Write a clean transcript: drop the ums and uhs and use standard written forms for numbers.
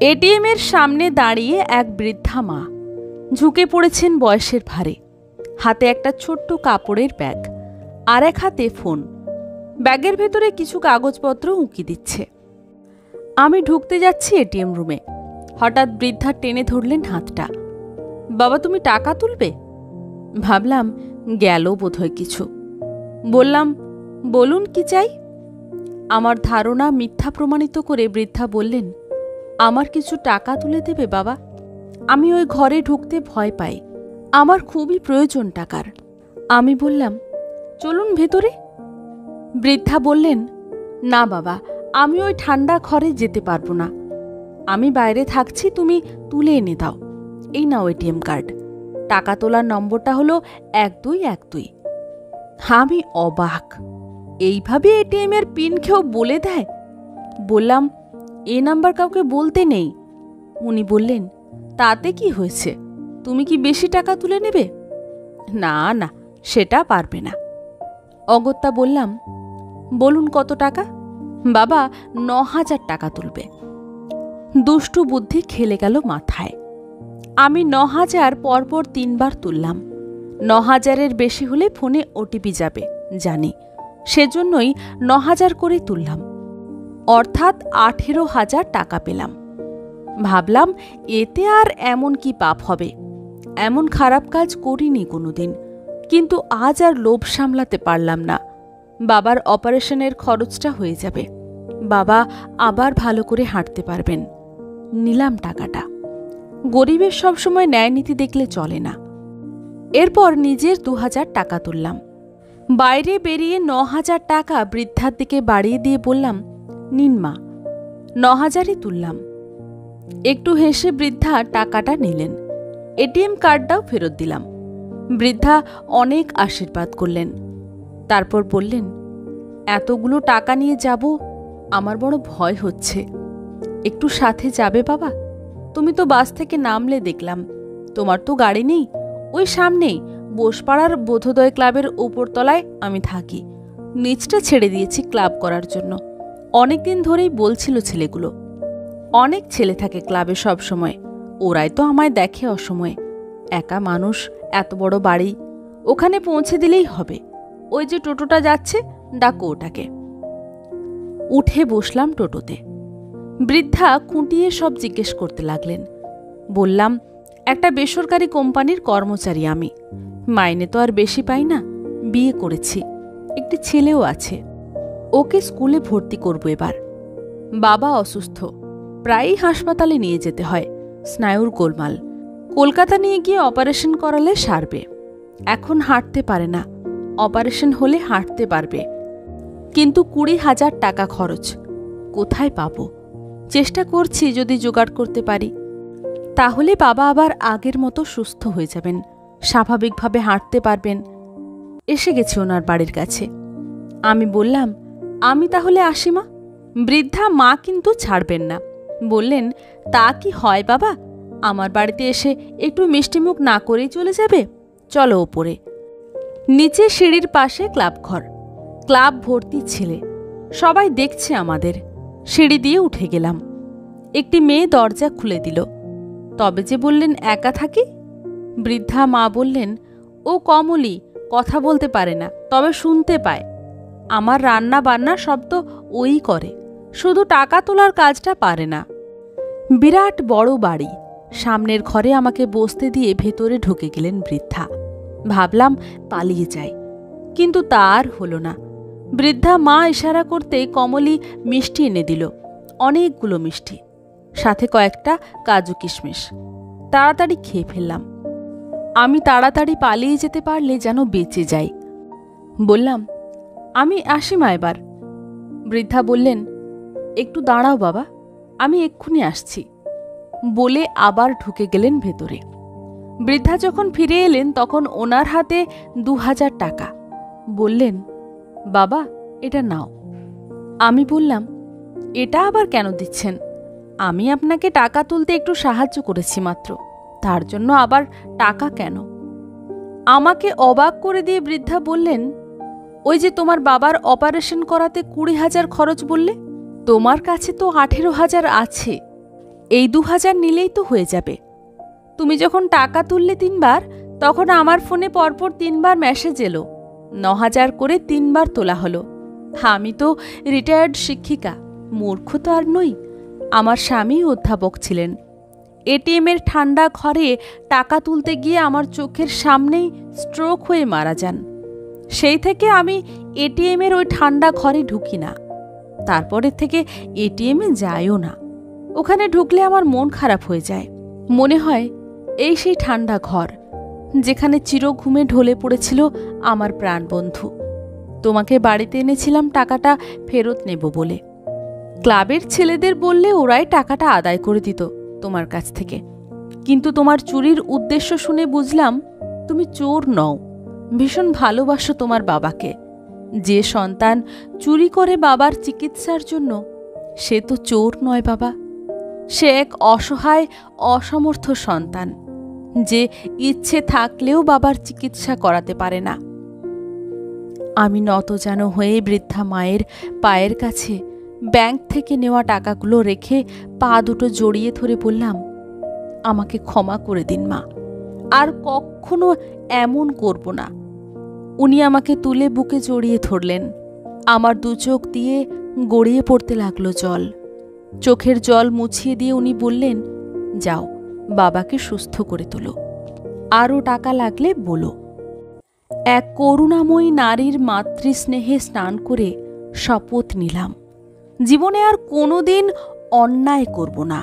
ATM এর সামনে দাঁড়িয়ে এক বৃদ্ধা মা ঝুঁকে পড়েছেন বয়সের ভারে। হাতে একটা ছোট্ট কাপড়ের ব্যাগ, আর এক হাতে ফোন। ব্যাগের ভেতরে কিছু কাগজপত্র উঁকি দিচ্ছে। আমি ঢুকতে যাচ্ছি এটিএম রুমে, হঠাৎ বৃদ্ধা টেনে ধরলেন হাতটা। বাবা, তুমি টাকা তুলবে? ভাবলাম গেল বোধহয় কিছু। বললাম, বলুন কি চাই। আমার ধারণা মিথ্যা প্রমাণিত করে বৃদ্ধা বললেন, আমার কিছু টাকা তুলে দেবে বাবা? আমি ওই ঘরে ঢুকতে ভয় পাই, আমার খুবই প্রয়োজন টাকার। আমি বললাম, চলুন ভেতরে। বৃদ্ধা বললেন, না বাবা, আমি ওই ঠান্ডা ঘরে যেতে পারবো না। আমি বাইরে থাকছি, তুমি তুলে এনে দাও। এই নাও এটিএম কার্ড। টাকা তোলার নম্বরটা হলো 1212। আমি অবাক, এইভাবে এটিএম এর পিন কেউ বলে দেয়? বললাম, এ নাম্বার কাউকে বলতে নেই। উনি বললেন, তাতে কি হয়েছে, তুমি কি বেশি টাকা তুলে নেবে? না না, সেটা পারবে না। অগত্যা বললাম, বলুন কত টাকা? বাবা, 9000 টাকা তুলবে। দুষ্টু বুদ্ধি খেলে গেল মাথায়। আমি 9000 পরপর 3 বার তুললাম। 9000-এর বেশি হলে ফোনে ওটিপি যাবে জানি, সেজন্যই 9000 করে তুললাম, অর্থাৎ 18,000 টাকা পেলাম। ভাবলাম এতে আর এমন কি পাপ হবে, এমন খারাপ কাজ করিনি কোনোদিন। কিন্তু আজ আর লোভ সামলাতে পারলাম না। বাবার অপারেশনের খরচটা হয়ে যাবে, বাবা আবার ভালো করে হাঁটতে পারবেন। নিলাম টাকাটা। গরিবের সবসময় ন্যায়নীতি দেখলে চলে না। এরপর নিজের 2000 টাকা তুললাম। বাইরে বেরিয়ে 9000 টাকা বৃদ্ধার দিকে বাড়িয়ে দিয়ে বললাম, নিন মা। 9000-ই তুললাম। একটু হেসে বৃদ্ধা টাকাটা নিলেন। এটিএম কার্ডটাও ফেরত দিলাম। বৃদ্ধা অনেক আশীর্বাদ করলেন। তারপর বললেন, এতগুলো টাকা নিয়ে যাব, আমার বড় ভয় হচ্ছে। একটু সাথে যাবে বাবা? তুমি তো বাস থেকে নামলে দেখলাম, তোমার তো গাড়ি নেই। ওই সামনেই বোসপাড়ার বোধোদয় ক্লাবের উপরতলায় আমি থাকি। নিচটা ছেড়ে দিয়েছি ক্লাব করার জন্য। অনেকদিন ধরেই বলছিল ছেলেগুলো। অনেক ছেলে থাকে ক্লাবে সব সময়, ওরাই তো আমায় দেখে অসময়ে। একা মানুষ, এত বড় বাড়ি, ওখানে পৌঁছে দিলেই হবে। ওই যে টোটোটা যাচ্ছে, ডাকো ওটাকে। উঠে বসলাম টোটোতে। বৃদ্ধা খুঁটিয়ে সব জিজ্ঞেস করতে লাগলেন। বললাম, একটা বেসরকারি কোম্পানির কর্মচারী আমি, মাইনে তো আর বেশি পাই না। বিয়ে করেছি, একটি ছেলেও আছে। ওকে স্কুলে ভর্তি করব এবার। বাবা অসুস্থ, প্রায়ই হাসপাতালে নিয়ে যেতে হয়, স্নায়ুর গোলমাল। কলকাতা নিয়ে গিয়ে অপারেশন করালে সারবে। এখন হাঁটতে পারে না, অপারেশন হলে হাঁটতে পারবে। কিন্তু 20,000 টাকা খরচ, কোথায় পাবো? চেষ্টা করছি যদি জোগাড় করতে পারি, তাহলে বাবা আবার আগের মতো সুস্থ হয়ে যাবেন, স্বাভাবিকভাবে হাঁটতে পারবেন। এসে গেছি ওনার বাড়ির কাছে। আমি বললাম, আমি তাহলে আসি মা। বৃদ্ধা মা কিন্তু ছাড়বেন না। বললেন, তা কি হয় বাবা, আমার বাড়িতে এসে একটু মিষ্টিমুখ না করেই চলে যাবে? চলো ওপরে। নিচে সিঁড়ির পাশে ক্লাব ঘর, ক্লাব ভর্তি ছেলে, সবাই দেখছে আমাদের। সিঁড়ি দিয়ে উঠে গেলাম। একটি মেয়ে দরজা খুলে দিল। তবে যে বললেন একা থাকি। বৃদ্ধা মা বললেন, ও কমলি, কথা বলতে পারে না, তবে শুনতে পায়। আমার রান্না বান্না সব তো ওই করে, শুধু টাকা তোলার কাজটা পারে না। বিরাট বড় বাড়ি, সামনের ঘরে আমাকে বসতে দিয়ে ভেতরে ঢুকে গেলেন বৃদ্ধা। ভাবলাম পালিয়ে যাই, কিন্তু তা আর হলো না। বৃদ্ধা মা ইশারা করতে কমলি মিষ্টি এনে দিল, অনেকগুলো মিষ্টি, সাথে কয়েকটা কাজু কিশমিশ। তাড়াতাড়ি খেয়ে ফেললাম। আমি তাড়াতাড়ি পালিয়ে যেতে পারলে যেন বেঁচে যাই। বললাম, আমি আসি মা এবার। বৃদ্ধা বললেন, একটু দাঁড়াও বাবা, আমি এক্ষুনি আসছি, বলে আবার ঢুকে গেলেন ভেতরে। বৃদ্ধা যখন ফিরে এলেন তখন ওনার হাতে 2000 টাকা। বললেন, বাবা এটা নাও। আমি বললাম, এটা আবার কেন দিচ্ছেন? আমি আপনাকে টাকা তুলতে একটু সাহায্য করেছি মাত্র, তার জন্য আবার টাকা কেন? আমাকে অবাক করে দিয়ে বৃদ্ধা বললেন, ওই যে তোমার বাবার অপারেশন করাতে 20,000 খরচ বললে, তোমার কাছে তো 18,000 আছে। এই 2000 নিলেই তো হয়ে যাবে। তুমি যখন টাকা তুললে 3বার, তখন আমার ফোনে পরপর 3বার মেসেজ এলো, 9000 করে 3বার তোলা হলো। আমি তো রিটায়ার্ড শিক্ষিকা, মূর্খ তো আর নই। আমার স্বামী অধ্যাপক ছিলেন। এটিএমের ঠান্ডা ঘরে টাকা তুলতে গিয়ে আমার চোখের সামনেই স্ট্রোক হয়ে মারা যান। সেই থেকে আমি এটিএমের ওই ঠান্ডা ঘরে ঢুকি না, তারপরের থেকে এটিএমে যাইও না। ওখানে ঢুকলে আমার মন খারাপ হয়ে যায়। মনে হয় এই সেই ঠান্ডা ঘর যেখানে চিরঘুমে ঢলে পড়েছিল আমার প্রাণবন্ধু। তোমাকে বাড়িতে এনেছিলাম টাকাটা ফেরত নেব বলে। ক্লাবের ছেলেদের বললে ওরাই টাকাটা আদায় করে দিত তোমার কাছ থেকে। কিন্তু তোমার চুরির উদ্দেশ্য শুনে বুঝলাম তুমি চোর নও, ভীষণ ভালোবাসো তোমার বাবাকে। যে সন্তান চুরি করে বাবার চিকিৎসার জন্য, সে তো চোর নয় বাবা, সে এক অসহায় অসমর্থ সন্তান, যে ইচ্ছে থাকলেও বাবার চিকিৎসা করাতে পারে না। আমি নতজানু হয়ে বৃদ্ধা মায়ের পায়ের কাছে ব্যাংক থেকে নেওয়া টাকাগুলো রেখে পা দুটো জড়িয়ে ধরে বললাম, আমাকে ক্ষমা করে দিন মা, আর কখনো এমন করব না। উনি আমাকে তুলে বুকে জড়িয়ে ধরলেন। আমার দু চোখ দিয়ে গড়িয়ে পড়তে লাগলো জল। চোখের জল মুছিয়ে দিয়ে উনি বললেন, যাও বাবাকে সুস্থ করে তোলো, আরও টাকা লাগলে বলো। এক করুণাময়ী নারীর মাতৃস্নেহে স্নান করে শপথ নিলাম, জীবনে আর কোনোদিন অন্যায় করব না।